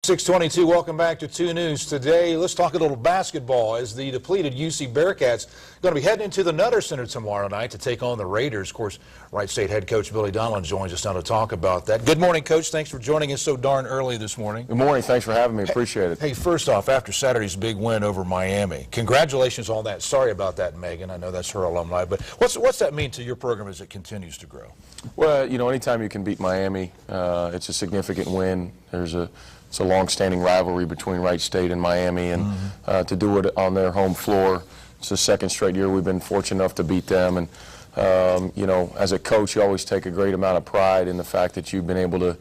622, welcome back to 2 News. Today, let's talk a little basketball as the depleted UC Bearcats going to be heading into the Nutter Center tomorrow night to take on the Raiders. Of course, Wright State head coach Billy Donlin joins us now to talk about that. Good morning, Coach. Thanks for joining us so darn early this morning. Good morning. Thanks for having me. Appreciate it. Hey, first off, after Saturday's big win over Miami, congratulations on that. Sorry about that, Megan. I know that's her alumni, but what's that mean to your program as it continues to grow? Well, you know, anytime you can beat Miami, it's a significant win. It's a long-standing rivalry between Wright State and Miami, and to do it on their home floor, it's the second straight year we've been fortunate enough to beat them. And you know, as a coach, you always take a great amount of pride in the fact that you've been able to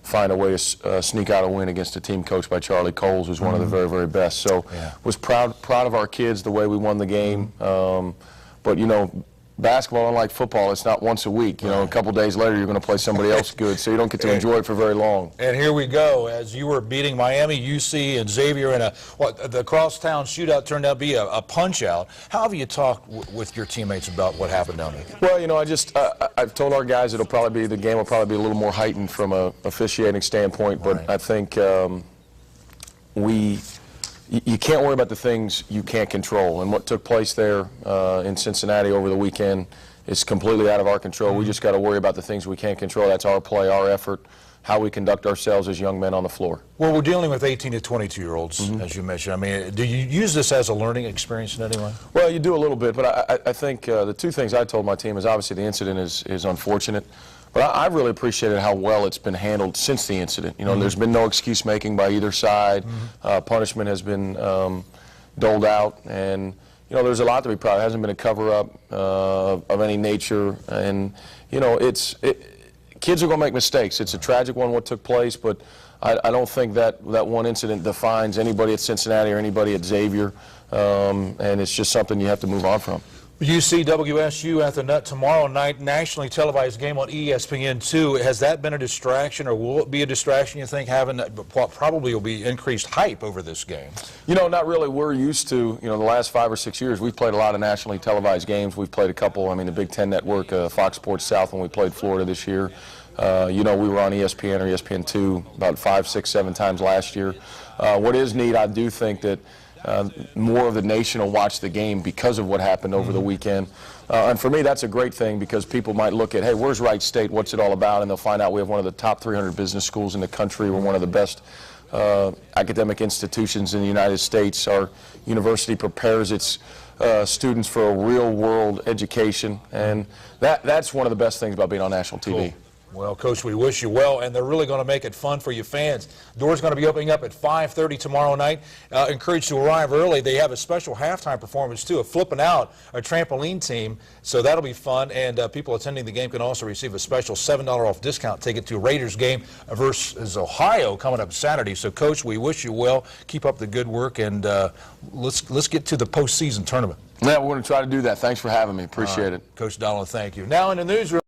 find a way to sneak out a win against a team coached by Charlie Coles, who's one of the very, very best. So, was proud of our kids the way we won the game. But you know, basketball, unlike football, it's not once a week. You know, a couple days later, you're going to play somebody else good, so you don't get to enjoy it for very long. And here we go. As you were beating Miami, UC, and Xavier in the crosstown shootout turned out to be a punch-out. How have you talked with your teammates about what happened down there? Well, you know, I've told our guys the game will probably be a little more heightened from a officiating standpoint, but I think you can't worry about the things you can't control, and what took place there in Cincinnati over the weekend is completely out of our control. We just got to worry about the things we can't control. That's our play, our effort, how we conduct ourselves as young men on the floor. Well, we're dealing with 18 to 22-year-olds, as you mentioned. I mean, do you use this as a learning experience in any way? Well, you do a little bit, but I think the two things I told my team is obviously the incident is unfortunate. But I really appreciated how well it's been handled since the incident. You know, there's been no excuse making by either side. Punishment has been doled out, and you know, there's a lot to be proud of. There hasn't been a cover-up of any nature, and you know, kids are going to make mistakes. It's a tragic one what took place, but I don't think that one incident defines anybody at Cincinnati or anybody at Xavier, and it's just something you have to move on from. UC WSU at the Nut tomorrow night, nationally televised game on ESPN2. Has that been a distraction, or will it be a distraction, you think, having what probably will be increased hype over this game? You know, not really. We're used to, you know, the last 5 or 6 years, we've played a lot of nationally televised games. We've played a couple, I mean, the Big Ten Network, Fox Sports South when we played Florida this year. You know, we were on ESPN or ESPN2 about 5, 6, 7 times last year. What is neat, I do think that more of the nation will watch the game because of what happened over the weekend. And for me, that's a great thing, because people might look at, hey, where's Wright State? What's it all about? And they'll find out we have one of the top 300 business schools in the country. We're one of the best academic institutions in the United States. Our university prepares its students for a real-world education. And that's one of the best things about being on national TV. Cool. Well, Coach, we wish you well, and they're really going to make it fun for you fans. Doors going to be opening up at 5:30 tomorrow night. Encouraged to arrive early. They have a special halftime performance, too, of Flipping Out, a trampoline team, so that'll be fun. And people attending the game can also receive a special $7 off discount ticket to Raiders game versus Ohio coming up Saturday. So, Coach, we wish you well. Keep up the good work, and let's get to the postseason tournament. Yeah, we're going to try to do that. Thanks for having me. Appreciate it. Coach Donlin, thank you. Now in the newsroom.